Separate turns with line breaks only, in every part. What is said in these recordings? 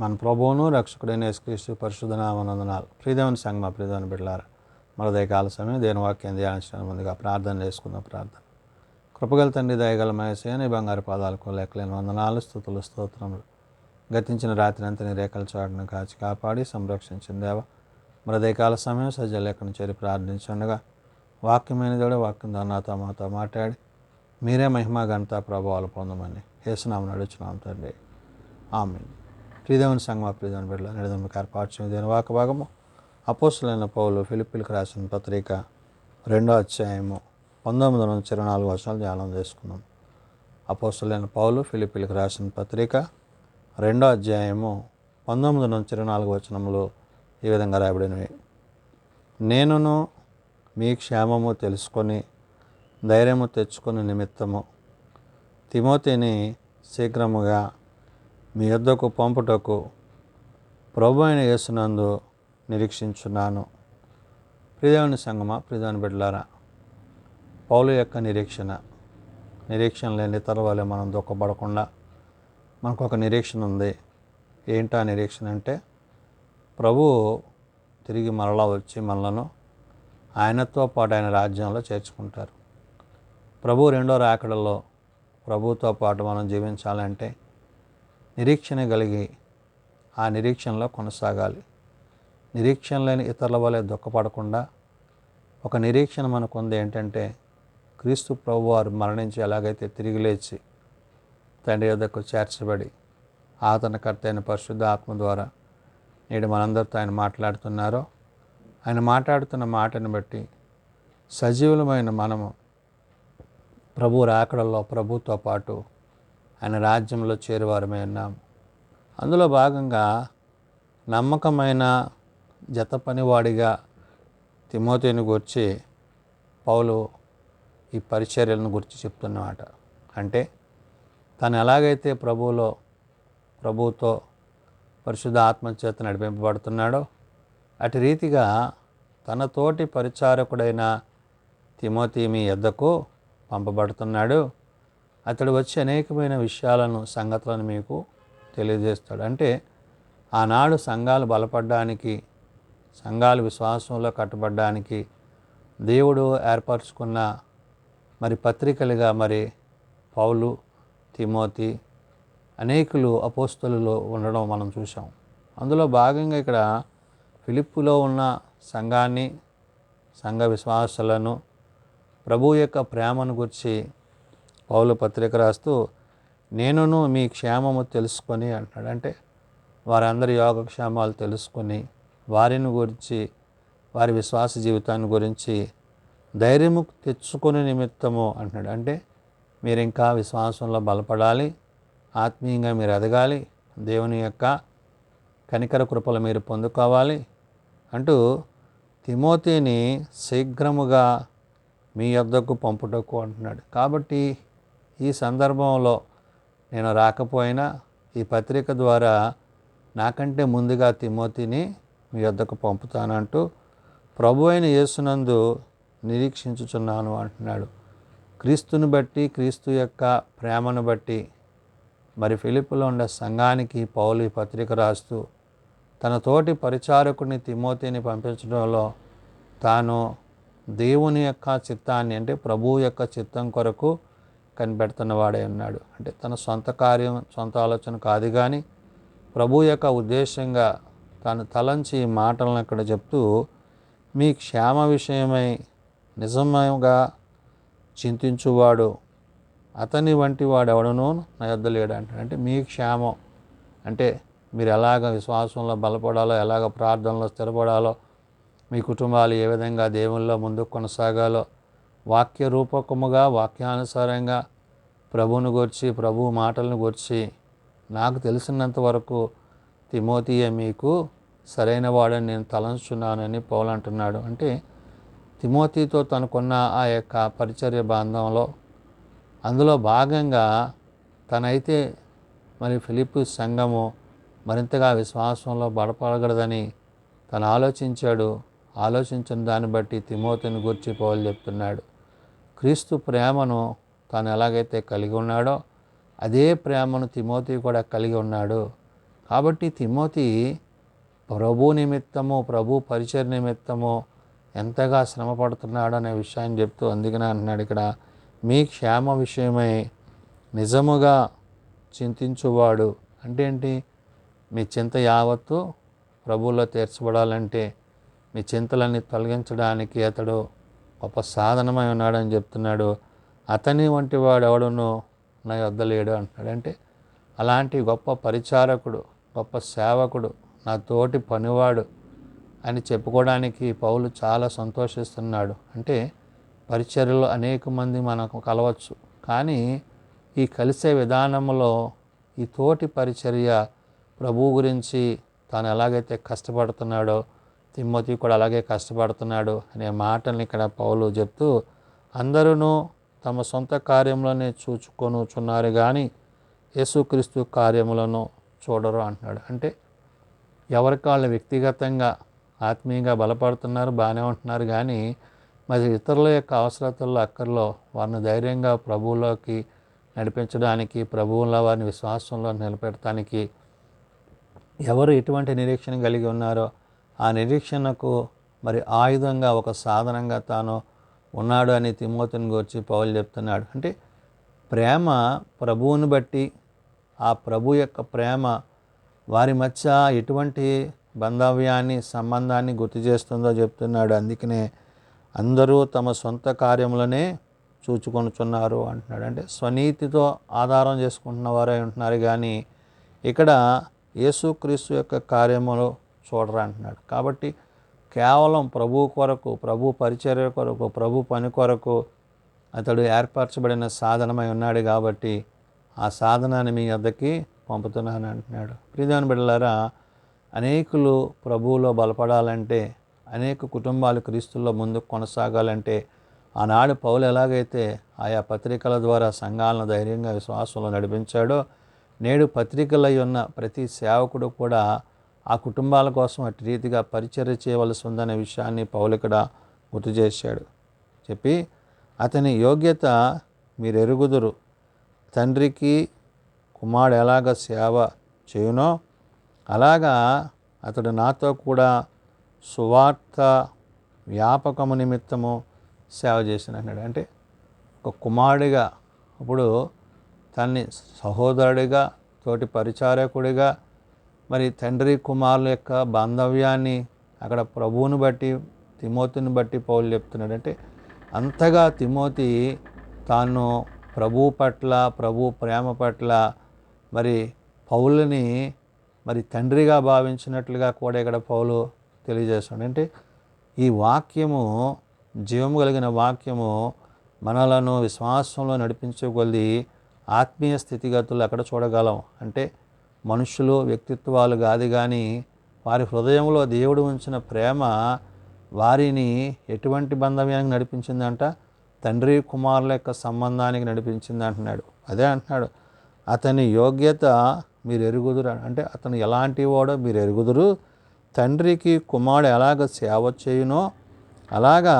మన ప్రభువును రక్షకుడైన యేసుక్రీస్తు పరిశుద్ధ నామమున ప్రియదేవుని సంగమా ప్రియదేవుని బిడ్డలారా మరదయకాల సమయం దేని వాక్యం ధ్యానించడం ముందుగా ప్రార్థన చేసుకుందాం. ప్రార్థన. కృపగల తండ్రి, దయగల మహేశయ్య, నీ బంగారు పాదాలకు లెక్కలేని వందనాలు, స్తుతులు, స్తోత్రములు. గతించిన రాత్రి అంతా నీ రేఖల చాటును కాచి కాపాడి సంరక్షించిన దేవ మరదయకాల సమయం సజ్జలు ఎక్కడి చేరి ప్రార్థించుండగా వాక్యమైన దేవుడు వాక్యం నాతో మాతో మాట్లాడి మీరే మహిమ ఘనత ప్రభావాలు పొందమని యేసునామమున అడుగుచున్నాం తండ్రి. ఆమేన్. ప్రియదేవుని సంగమా ప్రియదేవుని బిడ్డల నిడదమ్మకి ఏర్పాటు చేయని వాక భాగము అపోస్తలులైన పౌలు ఫిలిప్పీలకు రాసిన పత్రిక 2వ అధ్యాయము 19 నుంచి 24 వచనాలు ధ్యానం చేసుకుందాం. అపోస్తలులైన పౌలు ఫిలిప్పీలకు రాసిన పత్రిక 2వ అధ్యాయము 19 నుంచి 24 వచనములు ఈ విధంగా రాయబడినవి. నేనును మీ క్షేమము తెలుసుకొని ధైర్యము తెచ్చుకుని నిమిత్తము తిమోతిని శీఘ్రముగా మీ యొద్దకు పంపుటకు ప్రభు అయిన యేసునందు నిరీక్షించున్నాను. ప్రియదేవుని సంగమా ప్రియదేవుని బిడ్డలారా, పౌలు యొక్క నిరీక్షణ లేని ఇతరుల వల్ల మనం దుఃఖపడకుండా మనకు ఒక నిరీక్షణ ఉంది. ఏంటా నిరీక్షణ అంటే ప్రభువు తిరిగి మరలా వచ్చి మనలను ఆయనతో పాటు ఆయన రాజ్యంలో చేర్చుకుంటారు. ప్రభు రెండో రాకడలో ప్రభుతో పాటు మనం జీవించాలంటే నిరీక్షణ కలిగి ఆ నిరీక్షణలో కొనసాగాలి. నిరీక్షణ లేని ఇతరుల వలె దుఃఖపడకుండా ఒక నిరీక్షణ మనకు ఉంది. ఏంటంటే క్రీస్తు ప్రభు వారు మరణించి ఎలాగైతే తిరిగి లేచి తండ్రి యొద్దకు చేర్చబడి ఆదరణకర్త అయిన పరిశుద్ధ ఆత్మ ద్వారా నేడు మనందరితో ఆయన మాట్లాడుతున్నారో, ఆయన మాట్లాడుతున్న మాటను బట్టి సజీవులమైన మనము ప్రభు రాకడలో ప్రభుతో పాటు ఆయన రాజ్యంలో చేరువారమై ఉన్నాము. అందులో భాగంగా నమ్మకమైన జత పనివాడిగా తిమోతిని గురించి పౌలు ఈ పరిచర్యలను గురించి చెప్తున్నమాట. అంటే తను ఎలాగైతే ప్రభువుతో పరిశుద్ధ ఆత్మచేత నడిపింపబడుతున్నాడో అటు రీతిగా తన తోటి పరిచారకుడైన తిమోతి మీ యొద్దకు పంపబడుతున్నాడు. అతడు వచ్చి అనేకమైన విషయాలను సంగతులను మీకు తెలియజేస్తాడు. అంటే ఆనాడు సంఘాలు బలపడడానికి, సంఘాలు విశ్వాసంలో కట్టబడడానికి దేవుడు ఏర్పరచుకున్న మరి పత్రికలుగా మరి పౌలు, తిమోతి అనేకులు అపోస్తలులు ఉండడం మనం చూసాం. అందులో భాగంగా ఇక్కడ ఫిలిప్పులో ఉన్న సంఘాన్ని, సంఘ విశ్వాసులను ప్రభు యొక్క ప్రేమను గురించి పౌలు పత్రిక రాస్తూ నేనును మీ క్షేమము తెలుసుకొని అంటున్నాడు. అంటే వారందరి యోగక్షేమాలు తెలుసుకొని వారిని గురించి, వారి విశ్వాస జీవితాన్ని గురించి ధైర్యము తెచ్చుకునే నిమిత్తము అంటున్నాడు. అంటే మీరు ఇంకా విశ్వాసంలో బలపడాలి, ఆత్మీయంగా మీరు ఎదగాలి, దేవుని యొక్క కనికర కృపలు మీరు పొందుకోవాలి అంటూ తిమోతిని శీఘ్రముగా మీ యొద్దకు పంపుటకు అంటున్నాడు. కాబట్టి ఈ సందర్భంలో నేను రాకపోయినా ఈ పత్రిక ద్వారా నాకంటే ముందుగా తిమోతిని మీ యొద్దకు పంపుతానంటూ ప్రభు అయిన యేసునందు నిరీక్షించుచున్నాను అంటున్నాడు. క్రీస్తుని బట్టి, క్రీస్తు యొక్క ప్రేమను బట్టి మరి ఫిలిప్పులో ఉండే సంఘానికి పౌలు ఈ పత్రిక రాస్తూ తన తోటి పరిచారకుడిని తిమోతిని పంపించడంలో తాను దేవుని యొక్క చిత్తాన్ని, అంటే ప్రభువు యొక్క చిత్తం కొరకు కనిపెడుతున్న వాడే ఉన్నాడు. అంటే తన సొంత కార్యం, సొంత ఆలోచన కాదు, కానీ ప్రభు యొక్క ఉద్దేశంగా తాను తలంచి ఈ మాటలను అక్కడ చెప్తూ మీ క్షేమ విషయమై నిజంగా చింతించువాడు అతని వంటి వాడు ఎవడనూ నా యొద్ద లేడు అంటాడు. అంటే మీ క్షేమం అంటే మీరు ఎలాగ విశ్వాసంలో బలపడాలో, ఎలాగ ప్రార్థనలో స్థిరపడాలో, మీ కుటుంబాలు ఏ విధంగా దేవుల్లో ముందుకు కొనసాగాలో వాక్య రూపకముగా, వాక్యానుసారంగా ప్రభువును గూర్చి, ప్రభు మాటలను గూర్చి నాకు తెలిసినంత వరకు తిమోతియే మీకు సరైన వాడని నేను తలంచున్నానని పౌలు అంటున్నాడు. అంటే తిమోతితో తనకున్న ఆ యొక్క పరిచర్య బాంధంలో అందులో భాగంగా తనైతే మరి ఫిలిప్పీ సంఘము మరింతగా విశ్వాసంలో బలపడగలదని తను ఆలోచించాడు. ఆలోచించిన దాన్ని బట్టి తిమోతిని గురించి పౌలు చెప్తున్నాడు. క్రీస్తు ప్రేమను తాను ఎలాగైతే కలిగి ఉన్నాడో అదే ప్రేమను తిమోతి కూడా కలిగి ఉన్నాడు. కాబట్టి తిమోతి ప్రభు నిమిత్తము, ప్రభు పరిచయ నిమిత్తము ఎంతగా శ్రమ పడుతున్నాడు అనే విషయాన్ని చెప్తూ అందుకనే అంటున్నాడు ఇక్కడ, మీ క్షేమ విషయమై నిజముగా చింతించువాడు. అంటే ఏంటి? మీ చింత యావత్తు ప్రభువులో తీర్చబడాలంటే మీ చింతలన్నీ తొలగించడానికి అతడు గొప్ప సాధనమై ఉన్నాడని చెప్తున్నాడు. అతని వంటి వాడు ఎవడునో నా యొద్ద లేడు అంటున్నాడు. అంటే అలాంటి గొప్ప పరిచారకుడు, గొప్ప సేవకుడు, నా తోటి పనివాడు అని చెప్పుకోవడానికి పౌలు చాలా సంతోషిస్తున్నాడు. అంటే పరిచర్యలో అనేక మంది మనకు కలవచ్చు, కానీ ఈ కలిసే విధానంలో ఈ తోటి పరిచర్య ప్రభువు గురించి తాను ఎలాగైతే కష్టపడుతున్నాడో తిమోతి కూడా అలాగే కష్టపడుతున్నాడు అనే మాటల్ని ఇక్కడ పౌలు చెప్తూ, అందరూ తమ సొంత కార్యంలోనే చూచుకొనుచున్నారు కానీ యేసుక్రీస్తు కార్యములను చూడరు అంటున్నాడు. అంటే ఎవరికి వాళ్ళు వ్యక్తిగతంగా ఆత్మీయంగా బలపడుతున్నారు, బాగానే ఉంటున్నారు, కానీ మరి ఇతరుల యొక్క అవసరతల్లో అక్కర్లో వారిని ధైర్యంగా ప్రభువులోకి నడిపించడానికి, ప్రభువులో వారిని విశ్వాసంలో నిలబెట్టడానికి ఎవరు ఎటువంటి నిరీక్షణ కలిగి ఉన్నారో ఆ నిరీక్షణకు మరి ఆయుధంగా, ఒక సాధనంగా తాను ఉన్నాడు అని తిమోతిని గురించి పౌలు చెప్తున్నాడు. అంటే ప్రేమ ప్రభువుని బట్టి, ఆ ప్రభు యొక్క ప్రేమ వారి మధ్య ఎటువంటి బంధవ్యాన్ని, సంబంధాన్ని గుర్తు చేస్తుందో చెప్తున్నాడు. అందుకనే అందరూ తమ సొంత కార్యములనే చూచుకొనుచున్నారు అంటున్నాడు. అంటే స్వనీతితో ఆధారం చేసుకుంటున్న వారే ఉంటున్నారు, కానీ ఇక్కడ యేసుక్రీస్తు యొక్క కార్యములు చూడరు అంటున్నాడు. కాబట్టి కేవలం ప్రభు కొరకు, ప్రభు పరిచర్య కొరకు, ప్రభు పని కొరకు అతడు ఏర్పరచబడిన సాధనమై ఉన్నాడు. కాబట్టి ఆ సాధనాన్ని మీ వద్దకి పంపుతున్నాను అంటున్నాడు. ప్రియమైన బిడ్డలారా, అనేకులు ప్రభువులో బలపడాలంటే, అనేక కుటుంబాలు క్రీస్తుల్లో ముందుకు కొనసాగాలంటే ఆనాడు పౌలు ఎలాగైతే ఆయా పత్రికల ద్వారా సంఘాలను ధైర్యంగా విశ్వాసంలో నడిపించాడో, నేడు పత్రికలై ఉన్న ప్రతి సేవకుడు కూడా ఆ కుటుంబాల కోసం అటు రీతిగా పరిచర్య చేయవలసి ఉందనే విషయాన్ని పౌలు ఇక్కడ గుర్తు చేశాడు. చెప్పి, అతని యోగ్యత మీరు ఎరుగుదురు, తండ్రికి కుమారుడు ఎలాగ సేవ చేయునో అలాగా అతడు నాతో కూడా సువార్త వ్యాపకము నిమిత్తము సేవ చేసిన అన్నాడు. అంటే ఒక కుమారుడిగా, ఇప్పుడు తన్ని సహోదరుడిగా, తోటి పరిచారకుడిగా, మరి తండ్రి కుమారుల యొక్క బాంధవ్యాన్ని అక్కడ ప్రభువుని బట్టి, తిమోతిని బట్టి పౌలు చెప్తున్నాడు. అంటే అంతగా తిమోతి తాను ప్రభు పట్ల, ప్రభు ప్రేమ పట్ల మరి పౌలుని మరి తండ్రిగా భావించినట్లుగా కూడా ఇక్కడ పౌలు తెలియజేస్తున్నాడు. అంటే ఈ వాక్యము, జీవము కలిగిన వాక్యము మనలను విశ్వాసంలో నడిపించగలిగి ఆత్మీయ స్థితిగతులు అక్కడ చూడగలం. అంటే మనుషులు, వ్యక్తిత్వాలు కాదు, కానీ వారి హృదయంలో దేవుడు ఉంచిన ప్రేమ వారిని ఎటువంటి బంధవ్యానికి నడిపించిందంట? తండ్రి కుమారుల యొక్క సంబంధానికి నడిపించింది అంటున్నాడు. అదే అంటున్నాడు, అతని యోగ్యత మీరు ఎరుగుదురు. అంటే అతను ఎలాంటి వాడో మీరు ఎరుగుదురు, తండ్రికి కుమారుడు ఎలాగ సేవ చేయునో అలాగా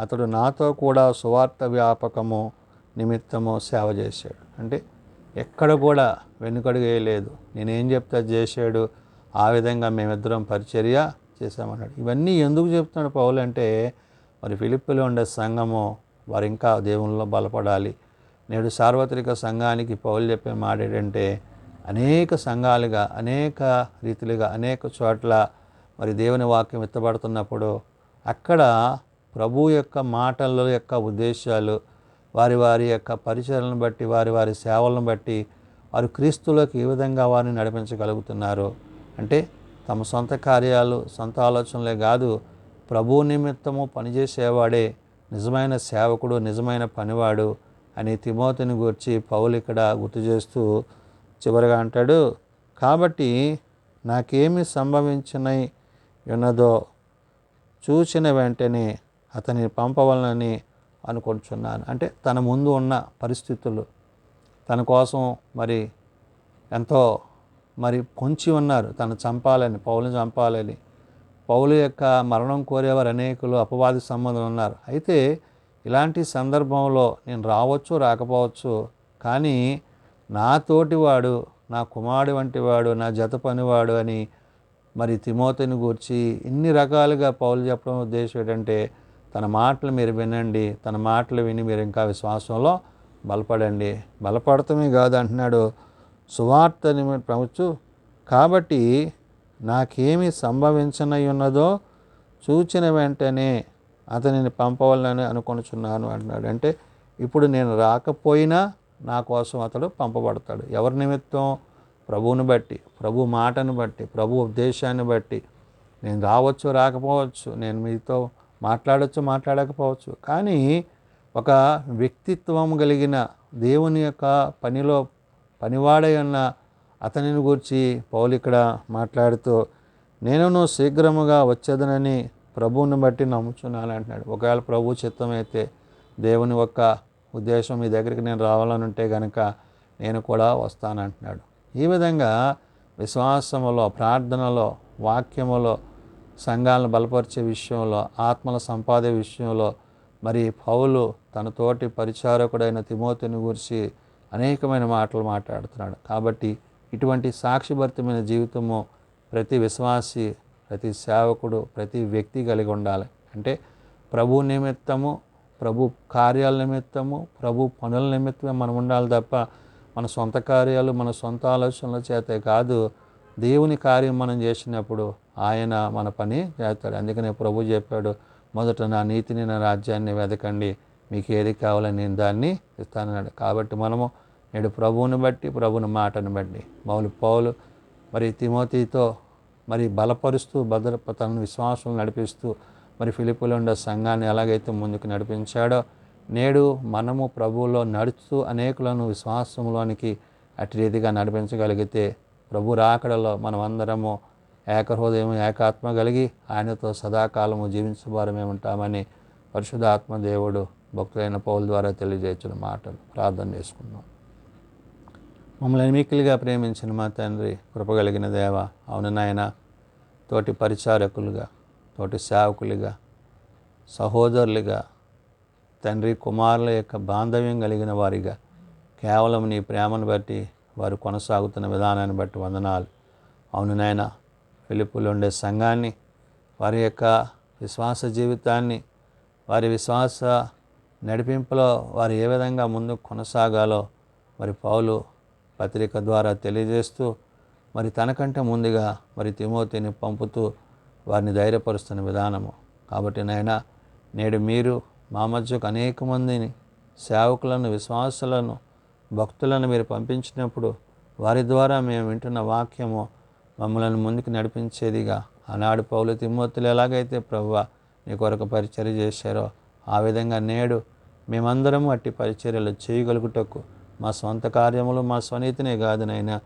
అతడు నాతో కూడా సువార్త వ్యాపకము నిమిత్తము సేవ చేశాడు. అంటే ఎక్కడ కూడా వెనుకడుగు వేయలేదు, నేనేం చెప్తే చేశాడు, ఆ విధంగా మేమిద్దరం పరిచర్య చేశామన్నాడు. ఇవన్నీ ఎందుకు చెప్తున్నాడు పౌలు అంటే, మరి ఫిలిప్పీలో ఉండే సంఘము వారు ఇంకా దేవునిలో బలపడాలి. నేడు సార్వత్రిక సంఘానికి పౌలు చెప్పే మాట ఏంటంటే, అనేక సంఘాలుగా, అనేక రీతిలుగా, అనేక చోట్ల మరి దేవుని వాక్యం ఎత్తబడుతున్నప్పుడు అక్కడ ప్రభు యొక్క మాటల యొక్క ఉద్దేశాలు, వారి వారి యొక్క పరిచయాలను బట్టి, వారి వారి సేవలను బట్టి వారు క్రీస్తులోకి ఏ విధంగా వారిని నడిపించగలుగుతున్నారు అంటే, తమ సొంత కార్యాలు, సొంత ఆలోచనలే కాదు, ప్రభు నిమిత్తము పనిచేసేవాడే నిజమైన సేవకుడు, నిజమైన పనివాడు అని తిమోతిని గురించి పౌలు ఇక్కడ గుర్తు చేస్తూ చివరిగా అంటాడు, కాబట్టి నాకేమి సంభవించినై ఉన్నదో చూసిన వెంటనే అతని పంపవలనని అనుకుంటున్నాను. అంటే తన ముందు ఉన్న పరిస్థితులు తన కోసం మరి ఎంతో మరి పొంచి ఉన్నారు, తను చంపాలని, పౌలుని చంపాలని. పౌలు యొక్క మరణం కోరేవారు అనేకులు, అపవాది సంబంధం ఉన్నారు. అయితే ఇలాంటి సందర్భంలో నేను రావచ్చు, రాకపోవచ్చు, కానీ నాతోటి వాడు, నా కుమారుడు వంటి వాడు, నా జత పనివాడు అని మరి తిమోతిని గూర్చి ఇన్ని రకాలుగా పౌలు చెప్పడం ఉద్దేశం ఏంటంటే, తన మాటలు మీరు వినండి, తన మాటలు విని మీరు ఇంకా విశ్వాసంలో బలపడండి. బలపడటమే కాదు అంటున్నాడు, సువార్తని ప్రవచ్చు. కాబట్టి నాకేమి సంభవించనై ఉన్నదో చూచిన వెంటనే అతనిని పంపవాలని అనుకొనుచున్నాను అంటున్నాడు. అంటే ఇప్పుడు నేను రాకపోయినా నా కోసం అతడు పంపబడతాడు. ఎవరి నిమిత్తం? ప్రభువుని బట్టి, ప్రభు మాటను బట్టి, ప్రభు ఉద్దేశాన్ని బట్టి. నేను రావచ్చు, రాకపోవచ్చు, నేను మీతో మాట్లాడచ్చు, మాట్లాడకపోవచ్చు, కానీ ఒక వ్యక్తిత్వం కలిగిన దేవుని యొక్క పనిలో పనివాడై ఉన్న అతనిని గురించి పౌలు ఇక్కడ మాట్లాడుతూ, నేను శీఘ్రముగా వచ్చేదనని ప్రభువుని బట్టి నమ్ముచున్నాను అంటున్నాడు. ఒకవేళ ప్రభు చిత్తమైతే, దేవుని యొక్క ఉద్దేశం మీ దగ్గరికి నేను రావాలని ఉంటే కనుక నేను కూడా వస్తానంటున్నాడు. ఈ విధంగా విశ్వాసములో, ప్రార్థనలో, వాక్యములో, సంఘాలను బలపరిచే విషయంలో, ఆత్మల సంపాదే విషయంలో మరి పౌలు తన తోటి పరిచారకుడైన తిమోతిని గురించి అనేకమైన మాటలు మాట్లాడుతున్నాడు. కాబట్టి ఇటువంటి సాక్షిభరితమైన జీవితము ప్రతి విశ్వాసి, ప్రతి సేవకుడు, ప్రతి వ్యక్తి కలిగి ఉండాలి. అంటే ప్రభు నిమిత్తము, ప్రభు కార్యాల నిమిత్తము, ప్రభు పనుల నిమిత్తమే మనం ఉండాలి తప్ప మన సొంత కార్యాలు, మన సొంత ఆలోచనల చేతే కాదు. దేవుని కార్యం మనం చేసినప్పుడు ఆయన మన పని చేస్తాడు. అందుకనే ప్రభు చెప్పాడు, మొదట నా నీతిని, నా రాజ్యాన్ని వెతకండి, మీకు ఏది కావాలని నేను దాన్ని ఇస్తానన్నాడు. కాబట్టి మనము నేడు ప్రభువుని బట్టి, ప్రభుని మాటను బట్టి పౌలు మరి తిమోతితో మరి బలపరుస్తూ తన విశ్వాసం నడిపిస్తూ మరి ఫిలిప్పీలో ఉండే సంఘాన్ని ఎలాగైతే ముందుకు నడిపించాడో, నేడు మనము ప్రభువులో నడుస్తూ అనేకులను విశ్వాసంలోనికి అటు రీతిగా నడిపించగలిగితే ప్రభు రాకడలో మనం అందరము ఏకహృదయం, ఏకాత్మ కలిగి ఆయనతో సదాకాలము జీవించవారమే ఉంటామని పరిశుద్ధాత్మ దేవుడు భక్తులైన పౌలు ద్వారా తెలియజేసిన మాటలు. ప్రార్థన చేసుకుందాం. మమ్మల్ని మిక్కిలిగా ప్రేమించిన మా తండ్రి, కృపగలిగిన దేవ, అవును నాయన, తోటి పరిచారకులుగా, తోటి సేవకులుగా, సహోదరులుగా, తండ్రి కుమారుల యొక్క బాంధవ్యం కలిగిన వారిగా కేవలం నీ ప్రేమను బట్టి వారు కొనసాగుతున్న విధానాన్ని బట్టి వందనాలు. అవును నాయన, ఫిలిప్పీలో ఉండే సంఘాన్ని, వారి యొక్క విశ్వాస జీవితాన్ని, వారి విశ్వాస నడిపింపులో వారు ఏ విధంగా ముందుకు కొనసాగాలో మరి పౌలు పత్రిక ద్వారా తెలియజేస్తూ మరి తనకంటే ముందుగా మరి తిమోతిని పంపుతూ వారిని ధైర్యపరుస్తున్న విధానము. కాబట్టి నాయన, నేడు మీరు మా మధ్యకు అనేక మందిని, సేవకులను, విశ్వాసులను, భక్తులను మీరు పంపించినప్పుడు వారి ద్వారా మేము వింటున్న వాక్యము మమ్మల్ని ముందుకు నడిపించేదిగా, ఆనాడు పౌలు తిమోతులు ఎలాగైతే ప్రభువా నీ కొరకు పరిచర్య చేశారో ఆ విధంగా నేడు మేమందరము అట్టి పరిచర్యలు చేయగలుగుటకు మా స్వంత కార్యములు, మా స్వనీతినే కాదు నైనా,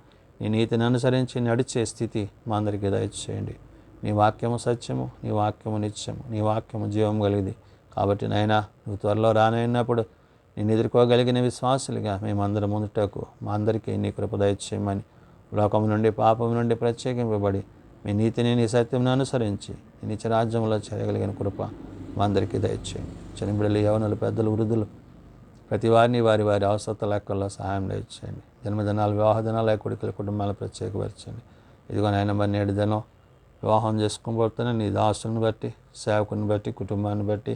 నీ నీతిని అనుసరించి నడిచే స్థితి మా అందరికీ దయచేయండి. నీ వాక్యము సత్యము, నీ వాక్యము నిత్యము, నీ వాక్యము జీవం కలిగింది. కాబట్టి నాయనా, నువ్వు త్వరలో రానైనప్పుడు నేను ఎదుర్కోగలిగిన విశ్వాసులుగా మేమందరం ముందుటకు మా అందరికీ నీ కృప దయచేయమని, లోకం నుండి, పాపం నుండి ప్రత్యేకింపబడి మీ నీతిని, నీ సత్యమును అనుసరించి నీ నిత్య రాజ్యంలో చేయగలిగిన కృప మా అందరికీ దయచేయండి. చిన్నబిడ్డలు, యవనులు, పెద్దలు, వృద్ధులు ప్రతి వారిని వారి వారి అవసరత లెక్కల్లో సహాయం దయచేయండి. జన్మదినాలు, వివాహ దినాలు, కొడుకుల కుటుంబాలు ప్రత్యేకపరచండి. ఇదిగో నాయన, మరి నేడు దినం వివాహం చేసుకోబోతున్న నీ దాసుని బట్టి, సేవకుని బట్టి, కుటుంబాన్ని బట్టి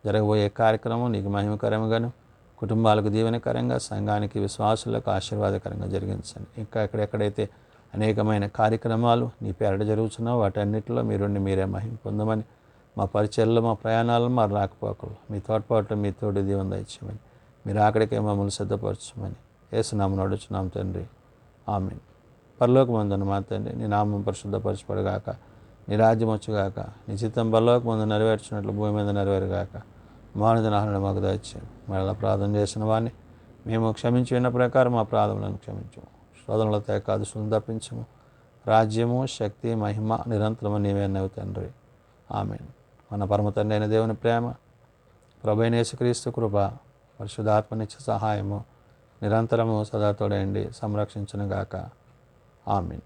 జరగబోయే కార్యక్రమం నీకు మహిమకరంగాను, కుటుంబాలకు దీవెనకరంగా, సంఘానికి, విశ్వాసులకు ఆశీర్వాదకరంగా జరిగించండి. ఇంకా ఎక్కడెక్కడైతే అనేకమైన కార్యక్రమాలు నీ పేరట జరుగుతున్నావు వాటన్నిటిలో మీరుండి మీరే మహిమ పొందమని, మా పరిచయల్లో, మా ప్రయాణాలను, మా రాకపోకలు మీ తోడ్పాటు, మీ తోడు దీవెన దయచేయమని, మీరు అక్కడికే మమ్మల్ని సిద్ధపరచమని యేసు నామమున అడుగుచున్నాం తండ్రి, ఆమేన్. పరలోకమందున్న మా తండ్రి, నీ నామం పరిశుద్ధపరచబడుగాక, నీ రాజ్యం వచ్చుగాక, నీ చిత్తం పరలోకమందు నెరవేర్చినట్లు భూమి మీద నెరవేరుగాక. మానవుని మాకు దయచేయండి. మరలా ప్రార్థన చేసిన వాడిని మేము క్షమించిన ప్రకారం మా ప్రార్థనలను క్షమించము. శోధనలతో ఏకాదశులను తప్పించము. రాజ్యము, శక్తి, మహిమ నిరంతరము నీవే నవ్వు తండ్రి, ఆమేన్. మన పరమ తండ్రి అయిన దేవుని ప్రేమ, ప్రభువైన యేసుక్రీస్తు కృప, పరిశుద్ధాత్మ నిత్య సహాయము నిరంతరము సదా తోడయండి సంరక్షించునుగాక, ఆమేన్.